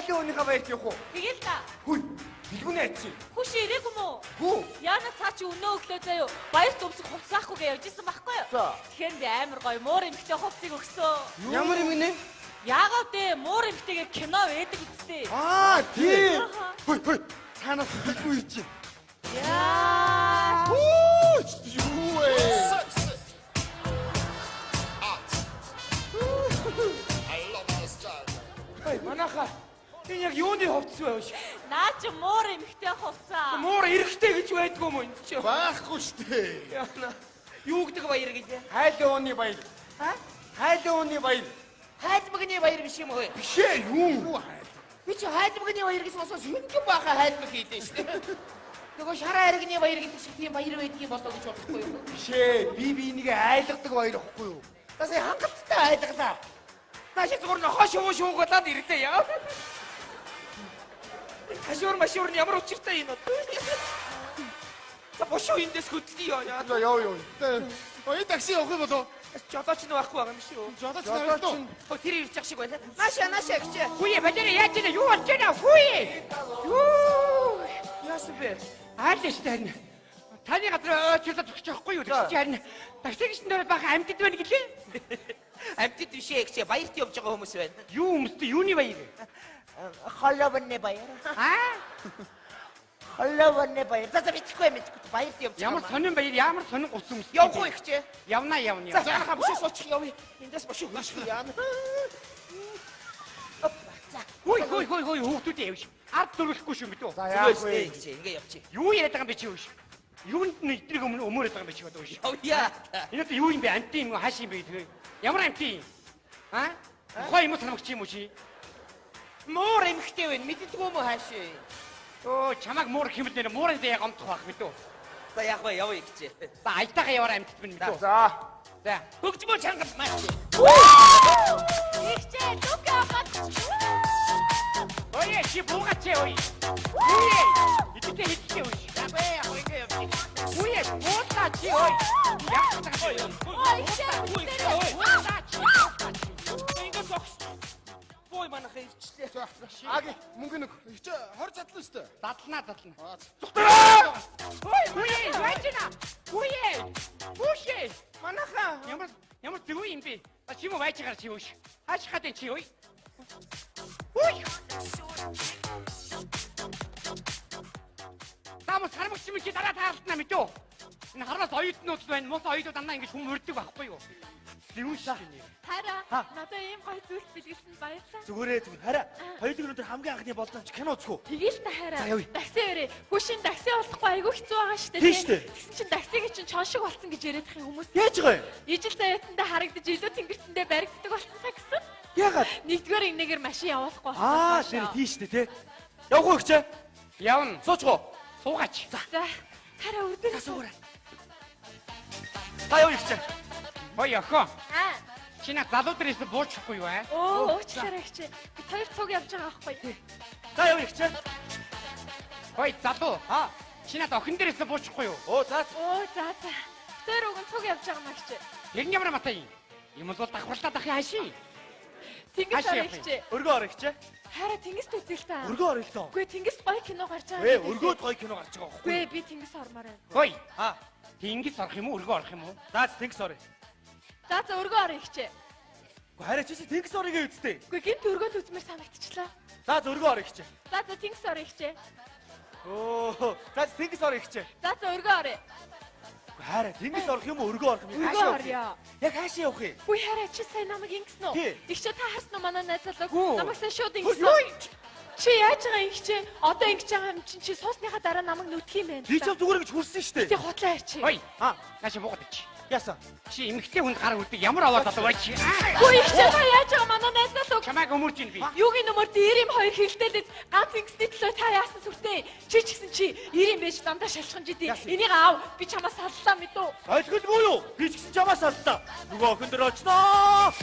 Хайлын өөнийхөө баярт явах уу? Тэгэл та. Хүй. Билгүүний айцсан. Хүш ирээгүй мүү? Хүү. Яна цаа чи өнөө өглөө заяа баярт өмсөх хувцаахгүй гэж явж исэн байхгүй юу? За. Тэгэхээр би амар гоё муур эмхтэй хувцсыг өгсөн. Ямар юм гинэ? Яагаад дээ муур эмхтэйгээ кино байдаг үстэй. Аа, тийм. Хүй. Цаанаас билгүү ич. Яа. Юу вэ? Ой, манаха. Энэ яг юуны хувцс байв ш? Наа чи муур эмхтэй хувцаа. Муур эрэхтэй гэж байдгүй юм энэ ч. Байхгүй штэ. Яна. Юу гэдэг баяр гэж? Хайлын ууны баяр. Ха? Хайлын ууны баяр. Хайлмагны баяр биш юм уу? Биш ээ, юу? Би чи хайлмагны баяр гэсэн усаа сүнхэн баха хайлмаг хийдэж штэ. Нөгөө шараа аригны баяр гэдэг шиг тийм баяр байдаг юм болоо гэж бодохгүй юу? Биш ээ, би энийг айлгадаг баяр ихгүй юу? Тасаа хангалттай айлглаа. Нааши зүгээр нохоо шуугаад ирлээ яа. Машуур ямар учиртай юм бэ? За бошоо эндээс хөдлөё яа. Яа. Ой такси явах юм болоо. Жолооч нь байхгүй байгаа юм шүү. Жолооч нартай. Тэр ирж явах шиг байна. Наашаа гэж. Хүүе бэлэрэ яаж нэ юу болж байна хүүе? Юу? Яасан бэ? Аалштай. Таны газар очиулаад өгч явахгүй юу? Тэгж харин таксигч нар бага амьтд байна гэлээ. Амьтд биш ээ гэж баярт явж байгаа хүмүүс байна. Юу өмсдөө юуны баяр? Холовны баяр. Аа? Холовны баяр. За мэдхгүй баярт явж байгаа. Ямар сонин баяр, ямар сонин гус өмс. Явах уу гэж? Явна. За хамшиг суучих явъя. Эндээс бошоо хөшгөө яана. Хүй хүүхдүүд явж. Ард дөрөхгүй шүү мэдүү. За яах вэ гэж ингээ явчих. Юу яриад байгаа юм бэ чи юу? Юунд нь эдрэг өмөрөд байгаа юм бэ чи бодож шүү. Явъя. Энэ юу юм бэ? Амтын юм уу? Хааш юм бэ тэгээ? Ямар амтын? Аа? Хой юм санагч юм уу чи? Муур эмхтэй байна. Мэддэггүй юм уу хаашаа? Оо чамаг муур хэмэл нэр муурын зэ гомдох байх мэдүү. За яах вэ явъя гэж. За айтайгаа яваар амьтд минь мэдүү. За. Хөгжмөө чангал маш. Ихчээ дука бат. Ой чи буугач ой. Үе. Идэгтэй хийчихээ ой. Яа яг ингээ явчих. Үе буугач ой. Яг тагтай. Ой ихчээ. Ингээ согс. Бой манах ивчлээ. Аги мөнгө нэг. Их чи 20 задлаа штэ. Задлана. Зүгтээ. Үе вайчна. Үе. Бүшээ. Манаха. Ямар зүг юм бэ? А чи муу вайчгаар чи ууш. Хаач хатан чи ой. Ой. Тамаас хармагч юм чи дараа таалтна мэдөө. Энэ хараас оюутнууд байна. Мус оюутнууд амнаа ингэж хүм өрдөг байхгүй юу? Зүүш. Хараа. Надад ийм гоё зүйл бэлгэлсэн баярлалаа. Зүгээрээ зүг. Хараа. Хоёулын өнөдөр хамгийн анхны боловч кино үзэх үү? Тэгээл та хараа. За, явъя. Такси өрөө. Хүшин такси болохгүй айгүй хэцүү байгаа шүү дээ. Тийм шүү дээ. Тэгсэн чинь таксигийн чинь чон шиг болсон гэж яриад их хүмүүс. Яаж байгаа юм? Ижил заяатандаа харагдаж илүү тэнгэртэндээ баригддаг болсон гэсэн. Яагаад? Нэгдүгээр ингээр машин явуулахгүй болсон. Аа, тэр тийш дээ те. Явах уу гэж? Явна. Суучих уу? Суугач. За. Хараа үрдэн. Суугаарай. Та явъя гэж. Ой охоо. Аа. Чи над залуу дээрээс буучихгүй юу аа? Оо, уучлаарай гэж. Бид хоёр цуг явж байгаа байхгүй. За явъя гэж. Ой залуу. Чи над охин дээрээс буучихгүй юу? Оо за. Оо, за. Тэр уг нь цуг явж байгаа маа гэж. Тэр нь ямар матай юм? Юм бол давхарлаад ахи хаашийн. Тэнгис орё гэж. Өргөө орё гэж. Хараа тэнгист үзэл та. Өргөө орё л доо. Үгүй тэнгист гоё кино гарч байгаа. Ээ, өргөөд гоё кино гарч байгаа байхгүй. Үгүй би тэнгис ормоор байна. Ой. Тэнгис орох юм уу? Өргөө орох юм уу? За тэнгис орё. За өргөө орё гэж. Гэхдээ хараа чи тэнгис орёгээ үзтээ. Үгүй гинт өргөөд үзмээр санагдчихлаа. За өргөө орё гэж. За тэнгис орё гэж. Оо, за тэнгис орё гэж. За өргөө орё. Хараа тэнгис орох юм уу? Өргөө орох юм? Өргөө орё. Яг хаашаа явах юм? Үгүй хараа чи сайн намайг ингэсэн үү? Их ч та харсан уу манай найз залуу? Намайг сайн шууд ингэсэн. Чи яаж байгаа юм чи? Одоо ингэж байгаа юм чи суусныхаа дараа намайг нүдх юм байна. Би ч зүгээр гэж хүрсэн шүү дээ. Ти хутлаа чи. Ой. Наашаа буугаад чи. Яасан? Чи эмэгтэй хүнд гар үлдээ ямар аваад одоо чи. Үгүй их ч та яаж байгаа манай найз залуу? Чамайг өмөрж ийн би. Юугийн нөмөр дээр юм хоёр хэлдэлээд ганц ингэсний төлөө та яасан сүртэй? Чи ч гэсэн чи ир юм байж дандаа шалхсан жидээ. Энийг аав би чамаас саллаа мэдүү. Ойлгохгүй юу? Би ч гэсэн чамаас саллаа. Нөгөө охин дээр очноо.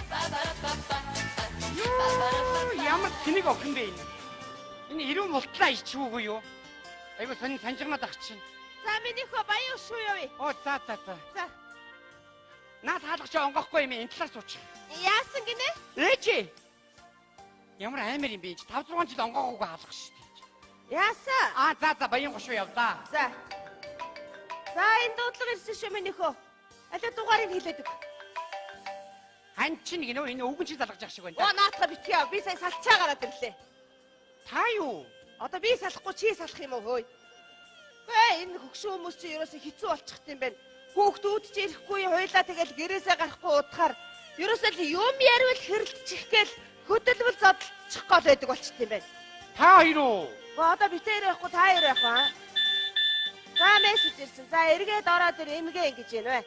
Ямар тэнэг охин бэ энэ? Энэ ирүүн мултлаа ичвүүгүй юу? Айгу санжигнаад ах чинь. За миний хөө баян шүү явъя. Оо за. За. Наад хаалгач онгохгүй юм энэ талаар сууч. Яасан гинэ? Ээжи. Ямар амар юм бэ? 5-6 жил онгоогоо хаалгах шүү дээ. Яасан? За баян гошуу явлаа. За. За энэ дуудлага ирсэн шүү минийхөө. Алуу дугаарыг хэлээд өг. Хань чинь гинөө энэ өвгөн чи залгаж явах шиг байна. Оо наатга битгий яа. Би сая салчаа гараад ирлээ. Та юу? Одоо би салахгүй чи салах юм уу хөөе? Гээ энэ хөгшин хүмүүс чи ерөөсө хэцүү болчихт юм байна. Хүүхдүүд ч ирэхгүй хуйлаа тэгэл гэрээсээ гарахгүй удахаар ерөөсөө л юм ярил хэрэлдчих гээл хөдөлгөл зодчих гол байдаг болчихт юм байна. Та хоёр уу? Одоо битээр явахгүй та хоёр явах аа. За мессеж ирсэн. За эргээд ороод ир эмгээ ингэж байна вэ?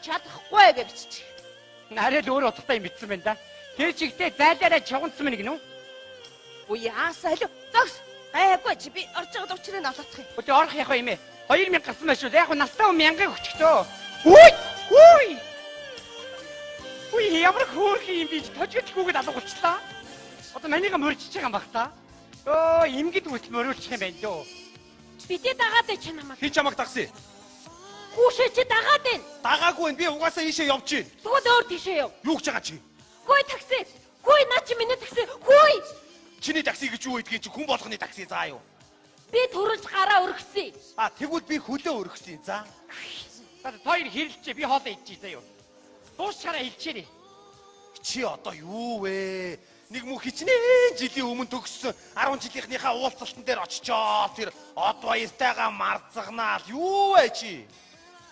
Чадахгүй гэж биччих. Нарийн өөр утгатай юм битсэн байна да. Тэр чигтээ зайлаараа чуганцсан мэн гинөө. Үе яасаа л зогс. Гайгүй чи би орж байгаа учрыг олоодох юм. Өдөө орох яах вэ юм ээ? 2000 гарсан байх шүү. Яг нь настай хүн 1000 өгчтөө. Хүй! Үе ямар хөөрхөн юм би тожигдхгүйгээд алга болчлаа. Одоо манийга мөрчиж байгаа юм бах та. Өө имгэд үтэл мөрүүлчих юм байна дөө. Бидээ дагаад байж намайг. Хин чамаг тагсаа. Хүүшээ чи дагаад байна. Дагаагүй би угаасаа ийшээ явж гин. Тэгвэл өөр тийшээ яв. Юу гэж байгаа чи? Хөөе такси. Хөөе наа чи миний такси. Хөөе. Чиний такси гэж юу гэдгийг чи хүн болгоны такси заа юу? Би төрөж гараа өргөсөн. Тэгвэл би хөлөө өргөсөн. За. За хоёр хэрэлчээ би хоолоо идчихье заа юу. Дуусчаараа хэлчихээрэй. Чи одоо юу вэ? Нэг мөн хичнээн жилийн өмнө төгссөн 10 жилийнхнийхаа уулзалтан дээр очичоо тэр од баяртайгаа марцагнаад юу вэ чи?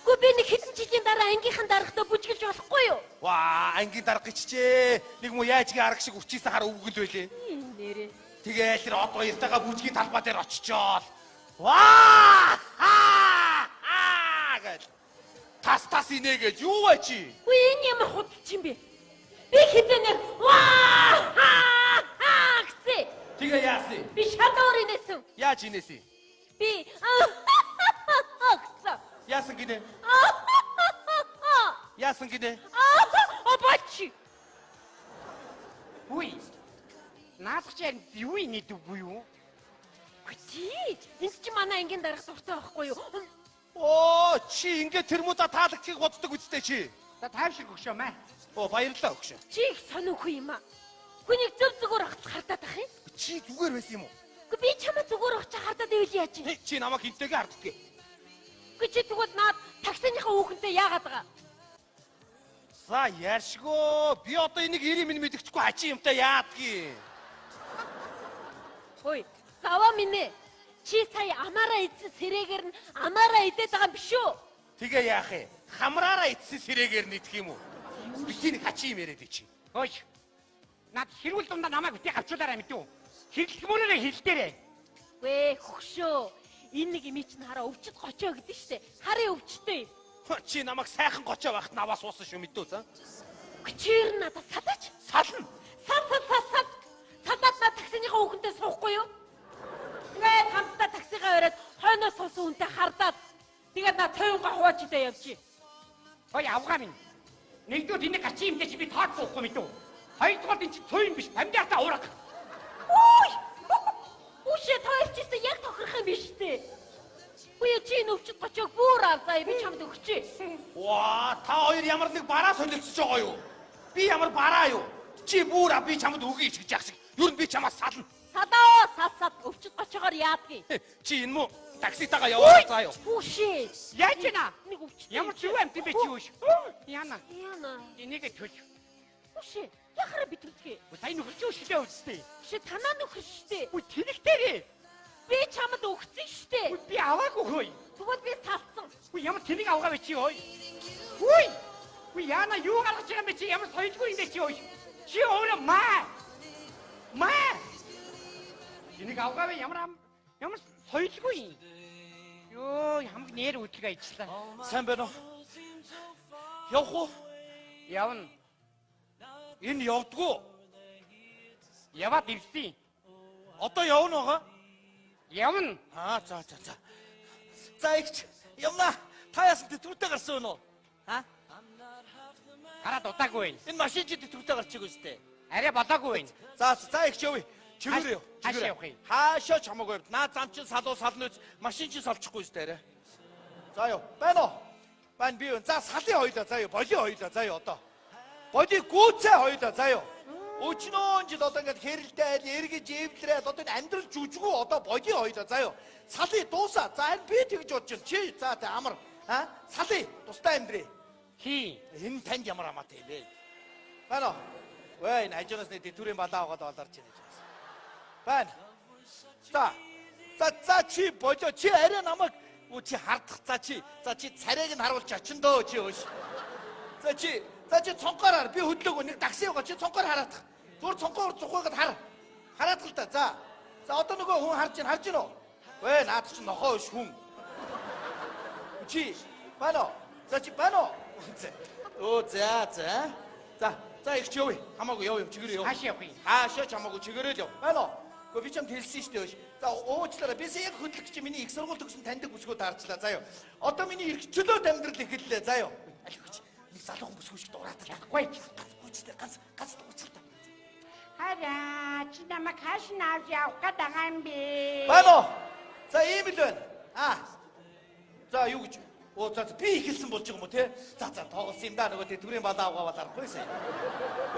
Гү би нэг хэдэн жилийн дараа ангийнхан дарахтаа бүжгэлж болохгүй юу? Ваа, ангийн дарга гिचчээ. Нэг мөн яажгийн арга шиг өчийсэн хар өвгөл байлээ. Нэрээ. Тэгээд тэр од баяртайгаа бүжгийн талбай дээр очичоо. Ваа! Гэл. Тас инээ гэж юу вэ чи? Гү энэ ямар худалч юм бэ? Би хитэнэр ваа! Гэсэн. Тэгээ яасан? Би шалуур инээсэн. Яаж инээсэн? Би гэсэн. Яасан гинэ? Яасан гинэ? Обачи. Үе. Наадах чи юу инээдэггүй юу? Чи энэ чи манай ангийн дарга дуртай байхгүй юу? Оо, чи ингээ тэрмүүдэ таалагдхийг боддог үстэй чи. За тайвшир өгшөө мэ. Оо, баярлалаа өгшөө. Чи их сонирхоо юм аа. Хүнийг зөв зүгээр ахц хардаад ах юм. Чи зүгээр байсан юм уу? Гэхдээ би чамаа зүгээр ахч хардаад ивэл яаж юм? Чи намайг хинтэйгээ харддгийг. Гэхдээ чи тэгвэл наад таксиныхаа хүүхэнтэй яагаад байгаа? За яаршгөө. Би одоо энийг 90 минь мэдчихгүй хачи юмтай яадгийг. Хөөе, заваа минь. Чи сая амаараа идсэн сэрээгээр нь амаараа идээд байгаа юм биш үү? Тэгээ яах вэ? Хамраараа ицсэн сэрээгээр нийтх юм уу? Би тийм хачи юм яриад чи. Хөөе. Наад хэрүүл дундаа намайг битгий авчуулаарай мэдүү. Хэрэлдэх мөрөөрөө хэлдээрэй. Вэ хөгшөө. Энэ нэг юм чинь хараа өвчт гочоо гэдэг штэ. Харын өвчтэй. Чи намайг сайхан гочоо байхад наваа суусан шүү мэдүү за. Чир надад садаач. Сална. Садаад над таксиныхаа хүүхэнтэй суухгүй юу? Тэгээд хамтдаа таксигаа өрөөд хойноос суусан хүнтэй хардаад тэгээд над цойнгаа хуваачдаа явчих. Хөөе авгаа минь. Нэгдүгээр энийг гачи юмдээ чи би тооцоохгүй мэдүү. Хоёрдугаар энэ чи цойн биш, бамдиартаа ураг. Ой! Үшээ тойлчсэн яг тохирох юм биш үү? Үе чи нөвчд гочоог бүр авзаа би чамд өгчээ. Ваа, та хоёр ямар нэг бараа солилцож байгаа юу? Би ямар бараа юу? Чи бүр би чамд өгье гэж яах шиг. Юу н би чамаас сална. Сад өвчд гочоогоор яадгийг. Чи энэ мө такситагаа яваа заа юу? Үшээ. Яаж ийна? Нэг өвчтэй. Ямар ч юу амт юм бэ чи үүш. Яна. Энийг төлж. Үшээ. Яхара битрүүлгээ. Сайн нөхөрч үүштэй үстэй. Үшээ танаа нөхөр штэ. Үгүй тэнэгтэрээ. Би чамд өгсөн штэ. Үгүй би аваагүй хөөе. Тэгвэл би салцсан. Үгүй ямар тэнэг авгаа бэ чи ой. Үгүй. Үгүй яна юу гаргаж байгаа юм бэ чи ямар соёлгүй юм бэ чи ой. Чи өөрөө маа. Тэнэг авгаа вэ ямар соёлгүй. Йоо хамаг нэр үтлгээ ижлаа. Сайн байна уу? Явах уу? Явна. Энэ явдгуу. Яваад ирсэн. Одоо явна байгаа. Явна. За. За ихч явна. Та яасан тэтгэвртэй гарсан уу? Хараад удаагүй. Энэ машин чи тэтгэвртэй гарч байгаа үстэй. Арай болоогүй. За ихч явъя. Чигээрээ яв. Хаашаа явах юм? Хаашаа ч хамаагүй. Наа зам чин сална үз. Машин чи салчихгүй үстэй арай. За яв. Байна уу? Байна би. За салын хоёлаа. За яв. Боли хоёлаа. За яв одоо. Боли гүцээ хоёлаа. За яв. өчнөө жил одоо ингээд хэрэлтэй айл эргэж эвлрээд одоо энэ амьдрал жүжигүү одоо боёо хоёлаа заяа. Салий дуусаа. За энэ би тэгж бодож байна. Чи за тэ амар салий тустай амьдрээ. Хий. Энэ танд ямар амаатай вэ? Байна. Вэ энэ ажнаас нэг төрийн балаа аваад олорч байна гэж байна. Байна. За чи болоо чи арай намайг чи хардах за чи царайг нь харуулж очин дөө чи өөш. За чи цонхоор би хөдлөөгөө нэг такси яваа чи цонхоор хараадах. Зүгээр цонхоор цухайгаад хараад л да. За одоо нөгөө хүн харж гин үү? Вэ наад чи нохоо ш хүн. Чи байна. За чи байна. Оо за их ч явъя. Хамаагүй яв чигээр яв. Хаашаа явах юм? Хаашаа ч хамаагүй чигээрээ л яв. Байна. Гэхдээ би ч юм хэлсэн шүү дээ өөш. За уучлаарай. Би яг хөдлөх чи миний их сургууль төгсөн таньдаг бүсгөө таарчлаа. Заяа. Одоо миний их чөлөөт амьдрал эхэллээ. Заяа. Алигч. Нэг залуухан бүсгүй шиг дуурайдаг. Гүйчтэй ганц уучлаа. Хараа, чи намайг хааш нь авч явах гээд байгаа юм бэ? Байна. За ийм л байна. За юу гэж за би ихэлсэн болж байгаа юм уу те? За тоглосон юм да нөгөө тэ төрийн балаа аваад арахгүйсэн.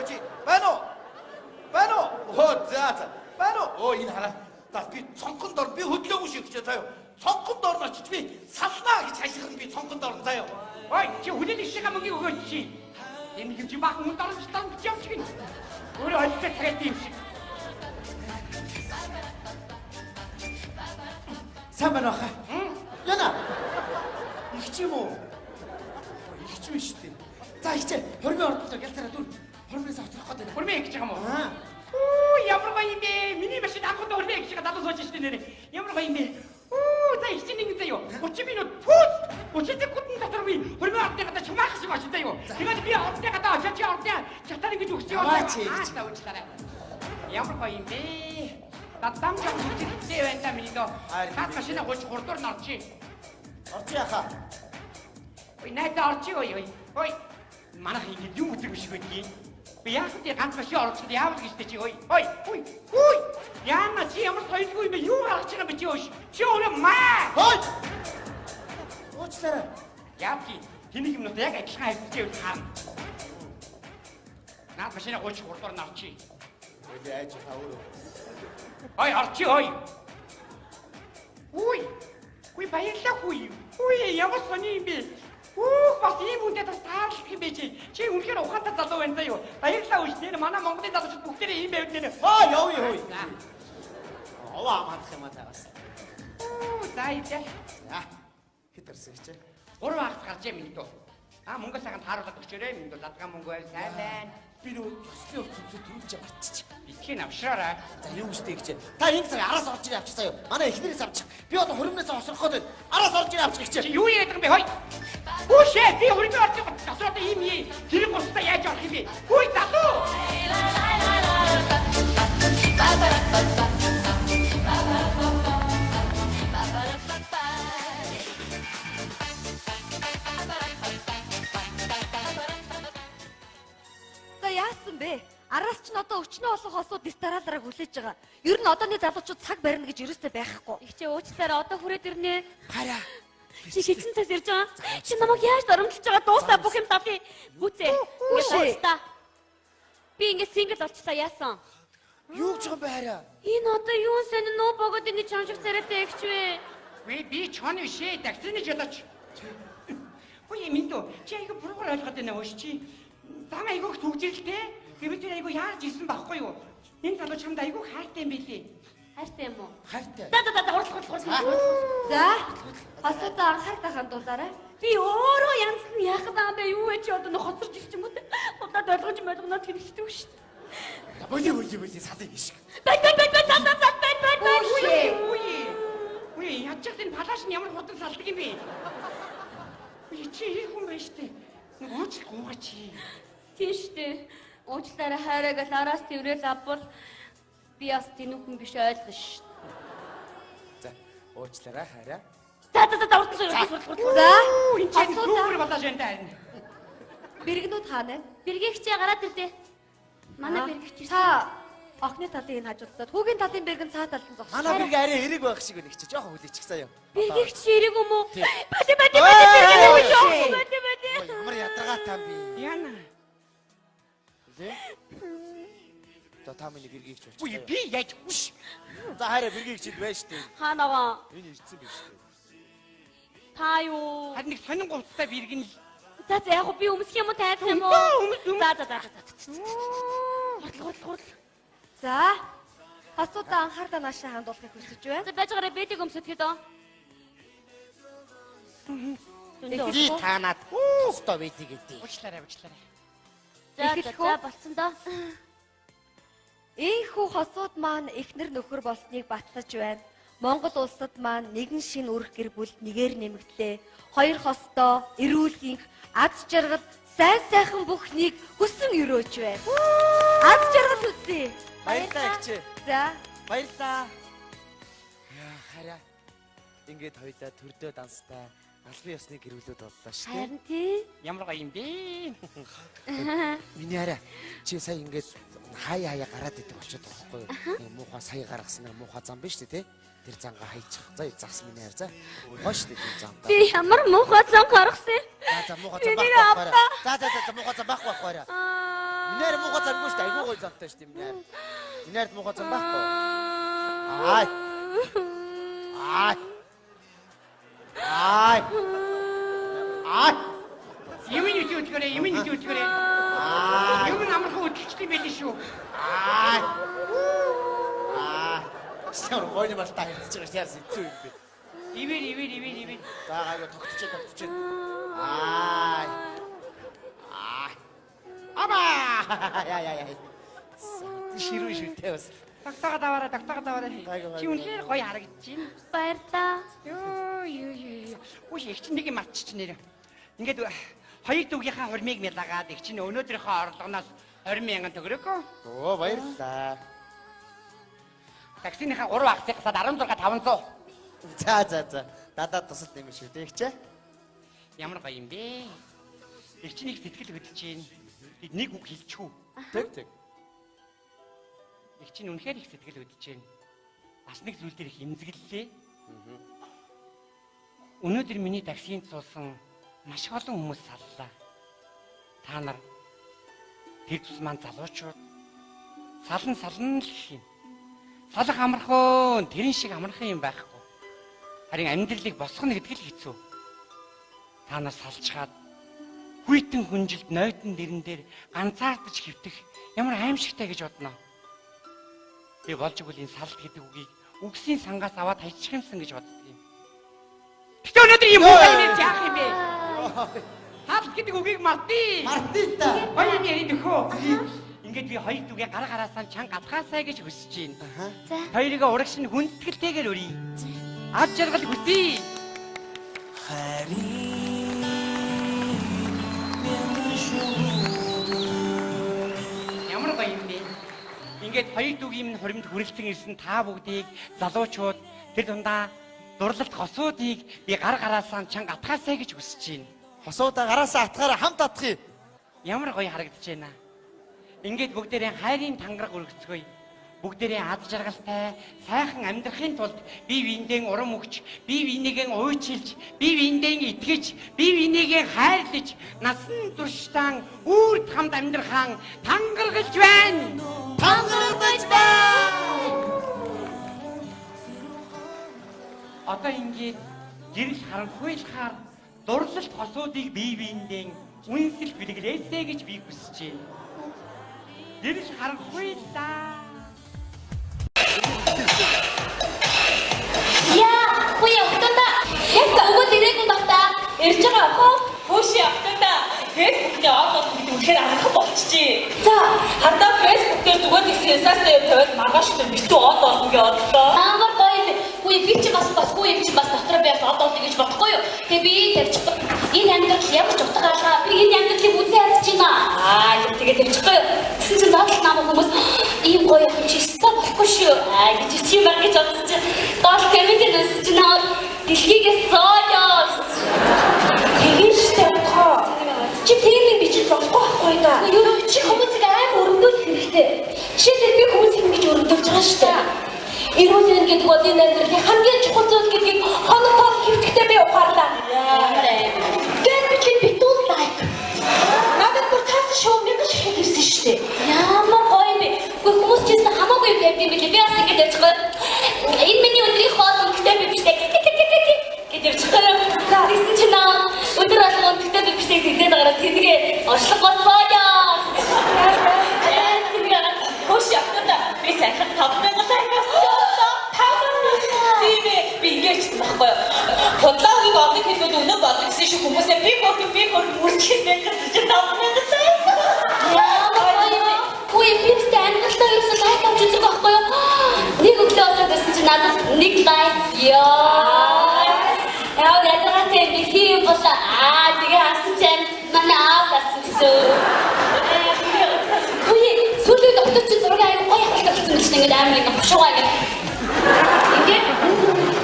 Өчи байна уу? Оо за. Байна уу? Оо энэ хараа. За би цонхонд ор би хөдлөөгүй шиг ч заяа. Цонхонд орно ч би салнаа гэж хашгирна би цонхонд орно заяа. Ой, чи хүлээн шиг мөнгө өгөөч чи. Энэ гэж баахан хүн дөрөв гэж явж гин. Өөрөө олж цагт юм шиг. Сайн байна уу? Яна. Их ч юм уу? Их ч биш үү? За ихчээ, хормын ордолтой гэлцараа дүр. Хормоос авцрах гэдэг. Хормын гэж байгаа юм уу? Оо, ямар гоё юм бэ? Миний машин анхнд хормын гэж гадаад сууж штэ нэрээ. Ямар гоё юм бэ? Оо, за их чинь ингэ заяо. 30 минут пус. 30 секунд дотор би хормын ордны гадаа чамаах шиг байна заяо. Тэгээд би ордны гадаа очиж ордны чатаар ингэж өгч яваа. Аа, уучлаарай. Ямар гоё юм бэ? Дадам жаа үчигтэй байна да миний доо. Хат машина 33 дор норчи. Орч яхаа. Ой, найдаа орчи ой. Ой. Манайх ингэ юм үзэг биш байдгийг. Би яг тийм ганц машин орчиход яавал гэж чи ой. Ой. Яна чи ямар соёлгүй юм бэ? Юу гаргаж байгаа бэ чи өөш? Чи өөрөө маа. Хой. Уучлаарай. Яапки тэнийг юмнууд яг адилхан хайвчээвэл хаана. Наад машина 33 дор норчи. Ой, яаж хаа өөрөө. Ой, орчи ой. Ой, баярлалаа хүй. Ой, ямар сони юм бэ? Бас ийм үндэд бас таарлах юм бэ чи. Чи үнэхээр ухаантай залуу байна заяа. Баярлалаа үш. Нэр манай Монголын залуучууд бүгдээрээ ийм байв нэр. Яв. Овоо амаадах юм аа тагаас. За идэ. Хэд гарсан гэж. 3 хагас гарч яа минь дөө. Мөнгө сайхан тааруулаад өгчөөрэй минь дөө. Ладгаа мөнгө байл сайн байна. Би нөө ёсны өвчмөд төрүүлж авчих. Битгий навшраарай. За юу гэжтэй гэж. Та ингэ цаг араас орж ирээ авчих заяа. Манай эхнэрээс авчих. Би одоо хуримнаас осроход байна. Араас орж ирээ авчих гэж. Чи юу яриад байгаа юм бэ? Хой. Үшээ би хуримнаас орж ирээ. Gasраад ийм тэр густаа яаж орох юм бэ? Хүй залуу. Яасан бэ? Араас ч н одоо өчнөө олон хосууд дистаралаараа хүлээж байгаа. Ер нь одооны залуучууд цаг барина гэж ерөөсөө байхгүй. Ихчээ уучлаарай одоо хүрээд ирнэ. Хараа. Чи хитэн цаас ирж байгаа. Чи намайг яаж доромжилж байгаа дуусаа бүх юм давлаа. Гүцээ. Уушлаа. Би ингэ сингл болчихлаа яасан? Юу гэж байгаа юм бэ хараа? Энэ одоо юу сэн нөө богод ингэ чамшиг царайтай ихч вэ? Би чоны шээ таксины жолооч. Хөөе минь дөө. Чи айгүй буруугаар ойлгоод байна өөш чи. Тань айгүй түгжээлтэй. Гэвч айгүй яаж ирсэн байхгүй юу? Энэ залуу чамд айгүй хайртай юм билий. Хайртай юм уу? Хайртай. За урлах. За. Хосуудаа анхаартай хандуулаарай. Би өөрөө янз нь яах юм бэ? Юу вэ чи одоо нөх хоцорч ирчих юм уу? Удаад ойлгож болгоноо тэнэгчдэг шүү дээ. Боли салын шиг. Бай. Үе, ячаад энэ палаш нь ямар хурдан салдаг юм бэ? Үе, чи их хүн байна штэ. Нэг уучлахгүй чи. Тийм штэ. Уучлаарай хайраа гал араас тэрвэл авбал би бас тэнүүхэн биш ойлгоно штэ. За, уучлаарай хараа. За. Энэ чинь супер балаш энэ тань. Бэргнүүд хаана? Бэргийгчээ гараад ирлээ. Манай бэргийгч та охны талын хажуудад хүүгийн талын бэргэн цаа талд нь зогсоо. Манай бэрэг арай эрэг байх шиг байна их чи. Жохон хүлээчих заяа. бэргийгч ирэг юм уу? Бати. Ямар ядаргаатай юм бэ? Яна. За та миний бэргийг ч Үгүй болчих. би яаж хүш. За хараа бэргийг чид байж штэ. Хаа наваа. Энэ ирсэн биш штэ. Та юу? Харин нэг сонин говцтай бэргэн л. За яг би өмсөх юм уу тайлах юм уу? Өмс. За. Хурд. За. Хасуудаа анхаарлаа наашаа хандуулахыг хүсэж байна. За байж гараа бэдэг өмсөд хэд оо. Би танаад өстө бэдэг гэдэг. Уучлаарай. За болцсон доо. Ийхүү хосууд маань эхнэр нөхөр болсныг батлаж байна. Монгол улсад маань нэгэн шин үрх гэр бүл нэгээр нэмэгдлээ. Хоёр хостоо, эрүүл энх, аз жаргал, сайхан бүхнийг хүсэн өрөөж байна. Аз жаргал үсэ. Баярлалаа эгч. За. Баярлалаа. Яа хараа. Ингээд хоёлаа төрдөө данстай албан ёсны гэрүүлүүд боллоо шүү дээ. Харин тий. Ямар гоё юм бэ? Миний хараа чи сая ингээд хаяа гараад идэг болчиход байгаа байхгүй юу? Муухай сая гаргасан нэг муухай зам биш үү те? Тэр зангаа хайчих. За загс миний хараа за. Гоо шүү дээ тэр зам. Би ямар муухай зан гаргасан юм. За муухай зам байхгүй. За муухай зам байхгүй. Миний хараа муухай зам биш үү? Айгуу гоё замтай шүү дээ миний хараа. Миний хараа муухай зам байхгүй. Ай. Юм нь үтгэрээ. Юм амархан үтгэлчтэй байл шүү. Сэр гойны балтаа хэлж байгаа шээс хэцүү юм бэ. Ивэр. За гайгүй тогтчих. Ама. Яа. Ширүү шүтээ бас. Доктор даваарай. Чи үнэхээр гоё харагдаж байна. Баярлаа. Юу. Үгүй их чинь нэг юм мартчих нэр. Ингээд хоёр дүүгийнхаа хурмыг мэлагаад их чинь өнөөдрийнхөө орлогоноос 20,000 төгрөгөө. Оо баярлалаа. Таксиныхаа 3 акцыг гасаад 16,500. За. Дадаад тусалт юм шүү дээ ихчээ. Ямар гоё юм бэ? Их чинь их сэтгэл хөдлөж байна. Бид нэг үг хэлчихв. Тэг. Их чинь үнэхээр их сэтгэл хөдлөж байна. Бас нэг зүйл дээр их имзэглэлээ. Өнөөдөр миний таксинд суусан маш олон хүмүүс саллаа. Та нар тэр тус маань залуучууд сална л гэх юм. Салах амархан, тэрэн шиг амархан юм байхгүй. Харин амьдралыг босгоно гэдэг л хэцүү. Та нар салчгаад хүйтэн хүнжилт нойтон дэрэн дээр ганцаардаж хөвтөх ямар аимшигтай гэж бодноо. Би болж игэл энэ салт гэдэг үгийг үгсийн сангаас аваад хайчих юмсан гэж боддог юм. Гэтэ өнөөдөр юм уу гэж яах юм бэ? Салт гэдэг үгийг мартъя. Мартъя та. Гоё юм яри нөхөө. Ингээд би хоёр дүүгээ гараагараасаа чан гадгаасаа гэж хүсэж байна. За. Хоёрыг урагш нь хүндэтгэлтэйгээр өрье. Аз жаргал хүсье. Ямар гоё юм бэ? Ингээд хоёр дүүгийн хуримд хүрэлцэн ирсэн та бүгдийг залуучууд тэр дундаа дурлалт хосуудыг би гараагараасаа чан гадгаасаа гэж хүсэж байна. Хосуудаа гараасаа атгаараа хамт атах юм. Ямар гоё харагдаж байна. Ингээд бүгдээрээ хайрын тангараг өргөцгöy. Бүгдээрээ аз жаргалтай, сайхан амьдрахын тулд бие биендээ урам өгч, бие биенийгээ уйчилж, бие биендээ итгэж, бие биенийгээ хайрлаж, насан туршдаа үрд хамт амьдрахаан тангаргалж байна. Тангарагч байна. Одоо ингээд гэрэл харанхуйлахаар дурлалт хосуудыг бие биендээ үнсэл бэлгэлээсэй гэж би хүсэж байна. Гэрэл харанхуйлаа. Яа, хүй октонда. Яг өгөөд ирээгүй багта. Ирж байгаа охоо. Хөөш октонда. Facebook-ний оолол гэдэг үнэхээр аргахан болчихжээ. За, хардаа Facebook дээр зүгээр нэг сенсацтай тавиад маргааш өдөр битүү оолол ингэ одлоо. Амар гоё юм. Хүй би чи бас дотроо байс оолол гэж бодохгүй юу? Тэгээ би тавьчих. Энэ амьдрал ямар ч утга алгаа. Би энэ амьдралыг үзээ харж байна. Тэгээ тавьчихгүй юу? Тэгсэн чинь доотлол намайг хүмүүс ийм гоё юм чи өстой болохгүй шүү. Гэж чи баг гэж бодсон чинь доотлол комментээр өсөж байна. Дэлхийгээс зооёо. Тэгэн штэ тоо. Чи тийм бичиж болохгүй байхгүй да. Юу чи хүмүүсийг амар өргөдүүлэх хэрэгтэй. Жишээлбэл би хүмүүсийг ингэж өргөдүүлж байгаа штэ. Эрүүл гэдэг бол энэ амьдралын хамгийн чухал зүйл гэдгийг хоног тоо хэвтгэхдээ би ухаарлаа. Гэнэ би битүүл лайк. Надад бүр цаас шоу мянга шахаад ирсэн шүү дээ. Ямар гоё бэ. Гэхдээ хүмүүс ч гэсэн хамаагүй юм байв юм билээ. Би бас ингэж явж байгаа. Энэ миний өдрийн хоол өнгөтэй би биштэй гэж явж байгаа. Тэгсэн чинь өдөр болгон өнгөтэй би биштэй тэгдээд байгаа. Тэндгээ оршлого болсоо яа. Тэгээд хош явтаа би сайхан 5,000 тагнаас би ингэж байхгүй. Бодлоогийн одод хэлбэл өнөө бодлоо гэсэн шиг хүмүүсээ би хөр үргэлжлэх гэж 5,000 Ой, би стандартай ерөөсөө лайк авч үзэх байхгүй юу? Нэг өглөө ороод ирсэн чинь надад нэг лайк ёо. Яа, яагаад би хийм болоо. Тэгээ харсан чинь манай аав гарсан гэсэн. Ой, сүүлийн доктор чи зураг аяг гоё авчихсан гэж ингээд амар нэг бушуугаа ингээд.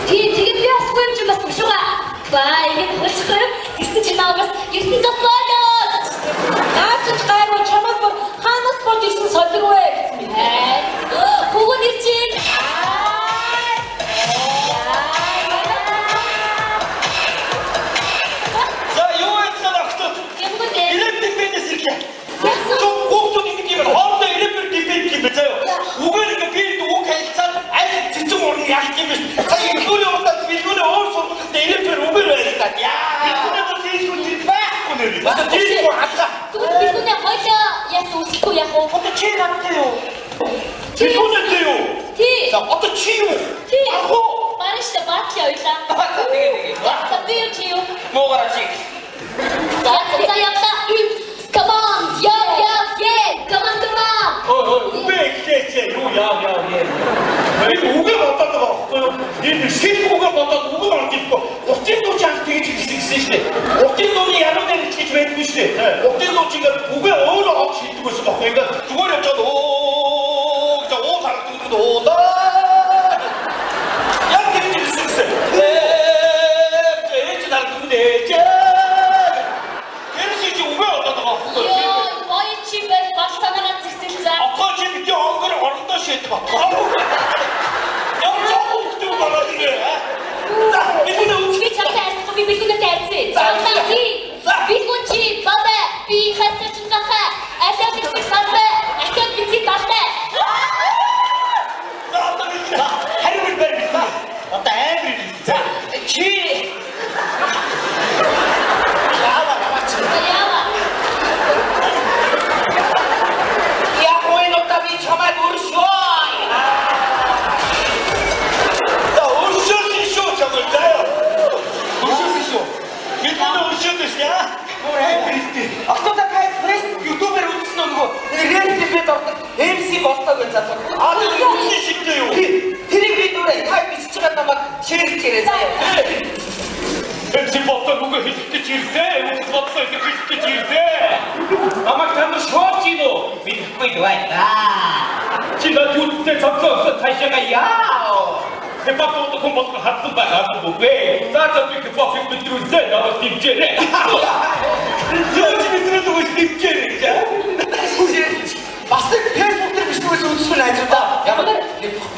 Тэгээд би бас гоо юм чи бас бушуугаа. Баа, ингээд бушуугаа. Гэсэн чинь наа бас ертөнцийн зоолоо. Наач гайвуу чамаг бүр ханаас болж ирсэн солирвэ гэсэн юм. Бүгд ирчин. За юу ийцэн огтод. Электрик бэнэс ирлээ. Бүгд ингэ юм хоолтой электрик бэнэс юм байна. Угаар ингэ би үг хэлцээд аль цэцэн урн яг юм биш. Сая илгүүний удаад билгүүний өөр сургалтад электрик угаар байлаа. Яа. Билгүүний бол тийшгүй тэр байхгүй нэр. Одоо тийшгүй хатгаа. Билгүүний хойлоо яс үсэхгүй яг уу. Одоо чи надтай юу? Билгүүнэтэй юу? Тий. За одоо чи юу? Тий. Аху. Баришта баатли ойлаа. Тэгээ. За би юу чи юу? Муугараа чиг. За явта. Come on. Yeah. Come on. Үгүй юу яа. Үгүй бодоод байгаа байхгүй юу? Энэ шил үгүй бодоод үгүй орж ирэхгүй. Утын дуу чанга тэгж хэлсэн шүү дээ. Утын дууны яруу нэр гэж байдгүй шүү дээ. Утын дуу чинь үгүй өөрөө од шилдэг байсан байхгүй юу? Зүгээр яваад оо гэж уу харагддаг уу да. Яг тэгж хэлсэн. Ээж нардаг дээ. Энэ шиг үгүй бодоод байгаа байхгүй юу? Акаа чи бити онгор орондоо шийдэх баха. Ямар ч юм болоод ирээ. За, бид Үгүй чамтай арьсахгүй би билгүүнэтэй арьсээ. Би гүнчи бабаа би хацаач гахаа. Ахаа би сарбаа. Ахаа би талтай. За, одоо би харин бэр. Одоо амир. За, чи Автода кай Facebook YouTube-ээр үзсэн нөгөө реалитет ордог MC болдог гэж залуу. Тэр юу шигтэй юу? Тэрийг би нүрээ тайп бичиж байгаа намайг шеэрлж ирээ заяа. MC болдог үгүй хэлдэг чирдээ. Үгүй болдог хэлдэг чирдээ. Намайг таньж шооч юу? Бихгүй байна. Чи надад цогцоо цаашаа яа. Хэпапот комбот хатсан байгаа үгүй. За би хэпап бидрүүлээ наваа тимчээрээ. Зөөчнэсрээд үгүй тимчээрээ. Бас Facebook дээр бичнээс үзсэн айзуудаа. Ямар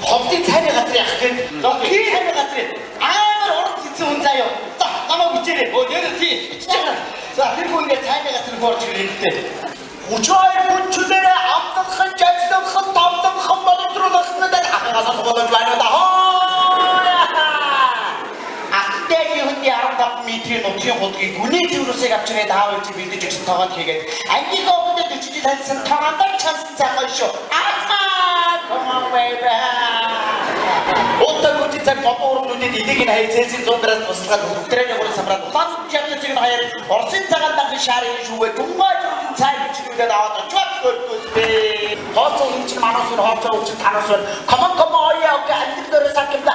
ховдын цайны газар яах гээ. За тий цайны газар. Амар урд цэцэн хүн заяа. За намаа бичээрээ. Нэр тий. За тэр хүн ингээ цайны газар горч ирээдтэй. Учраа бүчүүдээ амтхан жагсан тавдан боловсруулах надад ахагаас болоод байна да. Метрийн нутгийн худгийг гүний цэврүүсийг авчирээд аав ээж бэлдэж өгсөн тоогод хийгээд ангийнхаа өмнөд төчөж таньсан тоогоор чансан цагаан шүү. Come on baby. Отто гүчи цаг бодуурнуудад эдийг нь хаяа цэцэн зундраас туслаад бүгдрээ гурав самраад улаан чамцыг нь хаяа Оросын цагаан дахин шарын шүүгээ дүнгаа цай бичгүүдэд аваад очоод гөлтөөстэй. Хооцоо юм чи манаас нь хооцоо үуч танаас нь come on яа гэдэг дөрөс акимда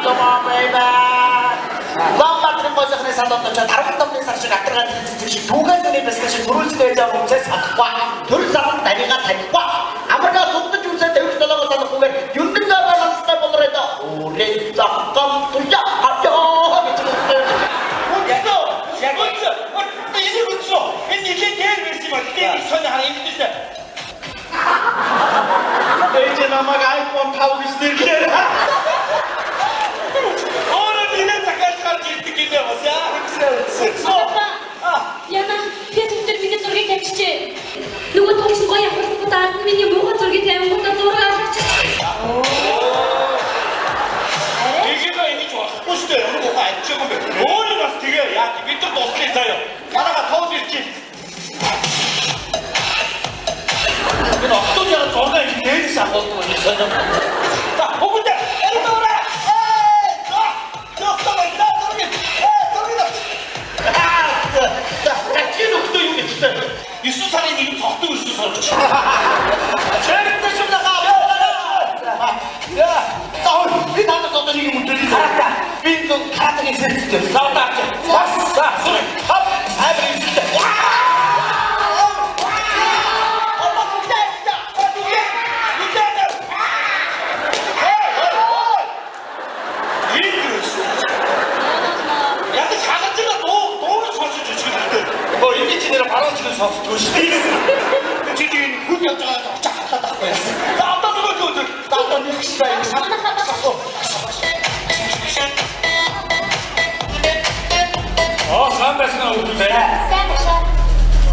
come on baby. Ламбатрын гойсохны сандад очоод 15 сар шиг атаргаад шиг түүгээс нэг бэсгэж төрүүлсэй гэж байгаа хүмүүсээс авахгүй. Төрөл сард дарига танихгүй. Амарга сугдаж үзээд дэвш толгоос санахгүйгээр юндэн даалгастай болроо өөрэ захтан туя хатаа гэж хэлсэн. Энэ нэлээд версий ба тийм сони хараа юм дээ. Ээж намайг iPhone 5 гэж нэрлээ. Яна, Facebook дээр миний зургийг ячжээ. Нөгөө төгс гоё авахтаа миний муухай зургийг тавингуудаа зураг авчих. 이게가 이미 좋았고 싶대. 우리 뭐가 안 찍으면 너는 가서 되게 야 밑도 없게 있어요. 하나가 더 들지. 근데 어떤 자는 저가 이렇게 내리지 않거든. 자, 호군대 내려오라. 이 수사는 이름 덕도 수사로. 제일 좀 나가. 야, 이 다음에 어떤 얘기 못 들리지? 빈도 가락하게 생겼어. 나왔다. 자, 손을 업. 아이고 진짜. 와! 엄마 진짜. 누구야? 야, 그 작은지가 너무 선수 주지. 뭐 임비치대로 바로 치는 선수 도시. 지금 훈련자가 쫙쫙 거였어. 나 어떤 누가 그거들. 나 어떤 진짜 이거 сайн байсна үгүй. Сайн байна.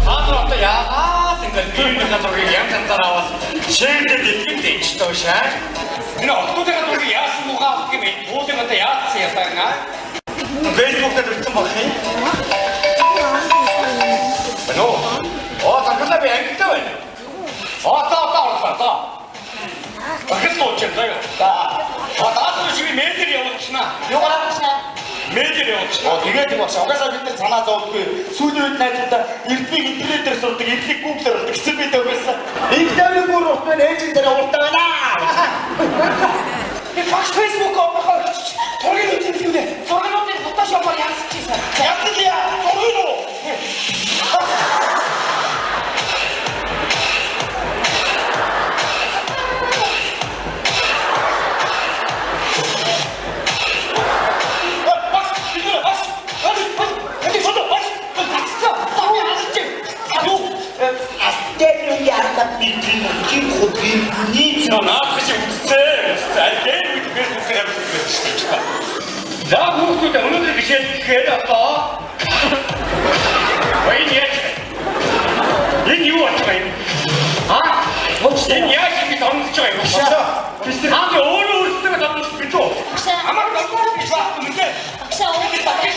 Одоо яагаад ингэж гэрийн газрыг ям цанцаар аваад шийдэд итгэдэг ч тоошаа. Энэ октодын газрыг яасан муухай авах юм бэ? Уудын гадаа яасан ясаага? Facebook дээр ирсэн баг юм. Бано. такая би ангитай байна. Багт очсон заяа. Даасан шиг медиа явуулчихна. Юугаар авчихна? Медиа явуулчихна. Тэгээд юм байна. Угаасаа бид нар санаа зовдгүй. Сүүлийн үед найзуудаа эрдмийг интернетээр сурдаг, эрдмийг гуглаар сурдаг гэсэн бид өгсөн. Интернет бүр утгаар ээжин дээр уртаа байна. Би факс фейсбુક оохоо. Торгийн үтэн юм бэ? Торгинуудын фотошопоор яасчихсан. Яатлаа. Торгиноо. Нет, но надо хотя бы цель, да, ну кто-то внутри беседы это Ой, нет. И не очень. А? Вот я не там чай. А ты он уже там спитал. А мы там пришла, мы где? Акша, он не покажет.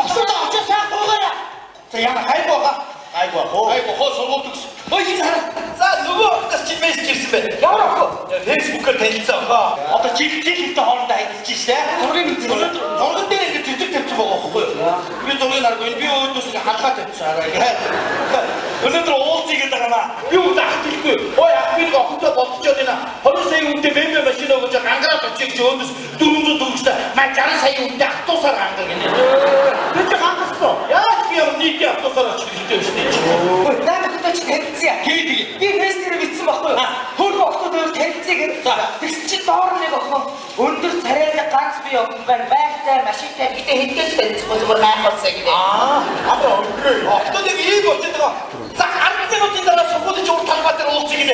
Что сам 보거라. 자, 야, 아이고, 소고득. 어이, 자, 누구? 다시 메시지 쓰면. 야라고. 페이스북을 대니까. 어떤 찌찌도 하는다 했지시대. 저는 때는 그 뒤쪽 탭ച്ച് 먹었고요. 그래서 저기 나고 비오도 쓰게 한가 탭치 알아 이게. 그런들 오지겠다가나 비오다 하고. 어야, 그거 혼자 먹죠 되나. 벌써 이때 몇몇 신호고 저 강가라 쪽 좋은데 둥둥둥다. 말 잘한 사이 운데 또 살아 안 가겠네. 그쪽 안 갔어. 야, 그냥 니께 또 살아 죽이지. 나는 그때 됐지야. 걔들이 이 페스티를 믿지 마고 홀고 없어도 됐지. тэгсчи доор нэг охин өндөр царайны ганц бие охин байна. Байхтай машинтай гэтээ хэдэж байж зүгээр найхалсаа гэдэг. 아빠 그래. 또 내가 이거 어쨌다가 딱 안되는 데다가 서고도 좋은 탈바들 오지기네.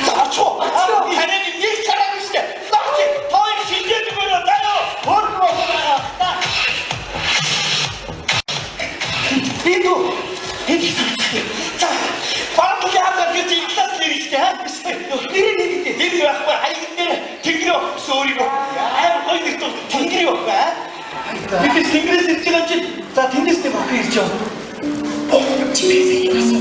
자, 쳐. 하나님 네 사랑이시대. 딱지 더 신기해 주면 나요. 홀고 없어라. 이도 자, 바람부터 한번 그치 이따스 내리시대. 이리 와서 하이긴데 댕기려 소리고. 아유 거기 또 댕기려 올까? 이렇게 댕기려서 찍었지. 자, 댕겼을 때 먹고 있죠. 집에서 일어났어.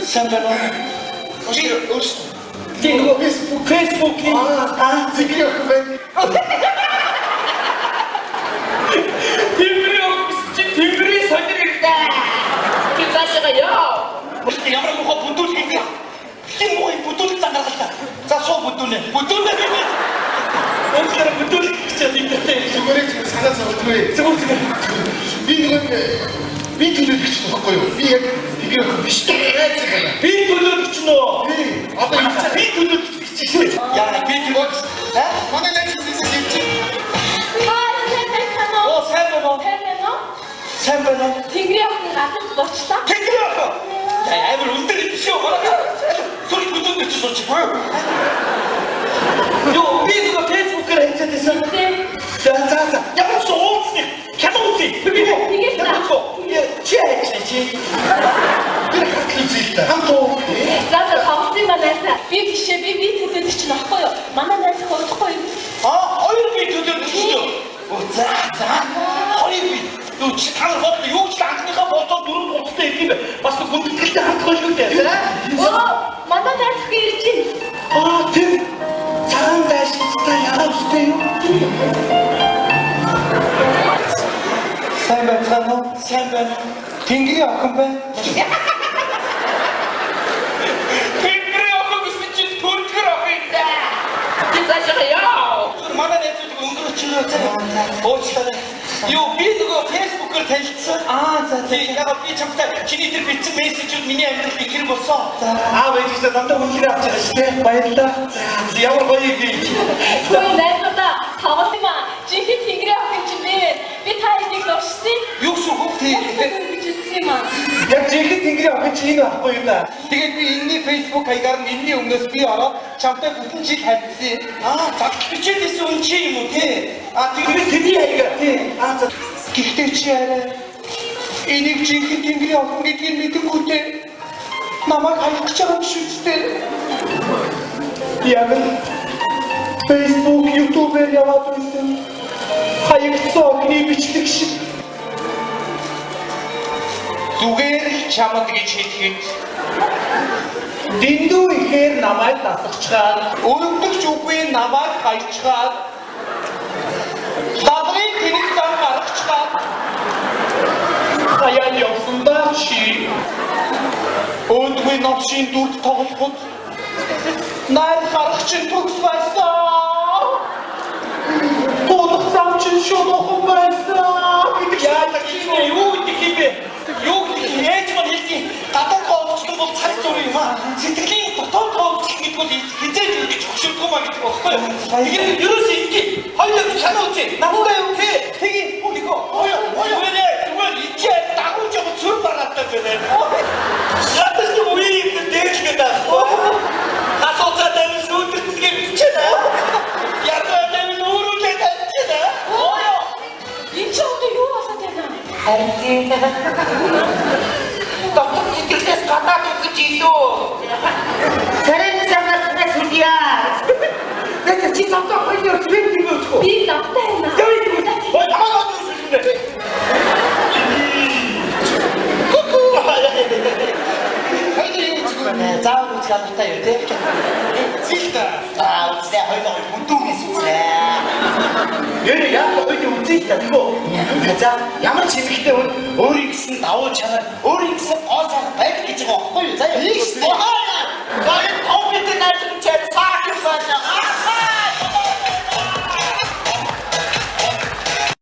삼배는 어디 이거 페이스북이 댕기려 그만. 댕기려 설득했다. 그 자식아, 야! 야마라 뭐가 분돌이니까 이게 뭐야 분돌이 짱나갔다. 자, 소 분돌네. 분돌네. 어디 사람 분돌이 진짜 댕겼대. 저거를 지금 살아서 어떻게 빈들을 비추도 바꿔요. 이게 그 비추도를 했잖아. 빈돌 비추노. 아빠 진짜 빈돌 비추시. 야, 빈돌. 오늘 내 집에서 진짜 샘배너. Тэнгэрийн охин гадагт бочлаа. 댕기려. 야, 애들 운들이 비추어. 소리 분돌 өндөр чи суучихгүй юу? Юу би нөгөө фэйсбүүкээр хайцаад байсан. За. Ямар ч ууцны кино үзье. Тэгээд та. Чи хайчих чи. Тэр хэвчээ хамт уу. За тавсан байна. Би тийшээ би төдөөд чинь ахгүй юу? Манай найз хурдахгүй юу? Хоёр би төдөөд чинь юу? За. Хоёр би. Юу чи таар бод юу ч анхныхаа болцоо дөрөв хуцтай юм бэ? Бас гүнтгэлтэй хандах байх үү? Манай найз ирж байна. Тэр цагаан дайстай яагаад үстэй юу? Сайн байна. Тэнгэрийн охин байна. Тэнгэрийн охин гэсэн чинь төргөр охин дээ. Би цаашаа яа. Манай найзууд өнгөрөөч ирээ. Уучлаарай. Юу би нөгөө фэйсбүүкээр танилцсан. За. Яг би чамтай чиний тэр бичсэн мессежүүд миний амьдралд их хэрэг болсон. Аав ээжээсээ дандаа үнэлгээ авч байгаа шүү дээ. Баярлалаа. За ямар гоё би. Хөөе найзуудаа тавсан юм аа. Жинхэнэ тэнгэрийн охин чинь би та энийг дуршсан. Юу шүү хөө? юм аа. Яг жинхэнэ тэнгэрийн охин чинь энэ байхгүй юу да. Тэгээд би энэний фэйсбүүк хаягаар нь энэний өмнөөс би ороод чамтай бүтэн жил харилцсан. За бичээдээс үн чи юм уу те? Тэгээд тэний хаягаар тий. За гэхдээ чи арай энийг жинхэнэ тэнгэрийн охин гэдгийг мэдэнгүүтээ намайг хаягч байгаа юм шүү дээ. Яг Facebook, YouTube-ээр яваад үзсэн. Хаягдсан охины бичлэг шиг. Зүгээр чамд гэж хэлэхэд дэндүү ихээр намайг дасгачгаад өрөвдөгч үгүй намайг хайчгаад ладрын тэнэг зам гаргачгаад хаяад явсандаа чи өөдгүй новшийн дүрд тоглоход найр гаргачин төгс байсан тулах зам чин шунохон байсан яа чи юу гэх юм ээж маань хэлтий гадаад гоовчсон бол цаг зур юм аа. Сэтгэлийн дотоод гоовчлах гэдэг бол хизээж ингэж хөшөлдгөө маа гэдэг багхгүй юу? Тэгээд ерөөс ингэ хоёул чанаа үзье. Намтай юу те? Тэгээд үгүй зүгээр ичээ дагуулж явах зүр бараатай байна. Ятас ч үгүй юм дээшлээд аа. Хатууцаа дээр сүудэрт гэмчээ наа. Яргаа дээр нүрүүлээ тавьчих наа. Энэ ч одоо юу болоод байна? Харин доктор сэтгэлээс гадаад гэж илүү. Царин замнаас сүдья. Нэт чи доктор хоёроо түвэн юм уу? Би завтай байна. Ямаа зүсэлнэ. Ку. Хайди юу ч заавал үзгаатай юу те? Зилдэ. Үзлээ хоёул бүдүүнээс үзлээ. Яа яг хоёул үзээ та тэгөө. За ямар ч хэрэгтэй өөрийн гэсэн давуу чанар, өөрийн гэсэн гоо сайн байх гэж байгаа байхгүй юу? За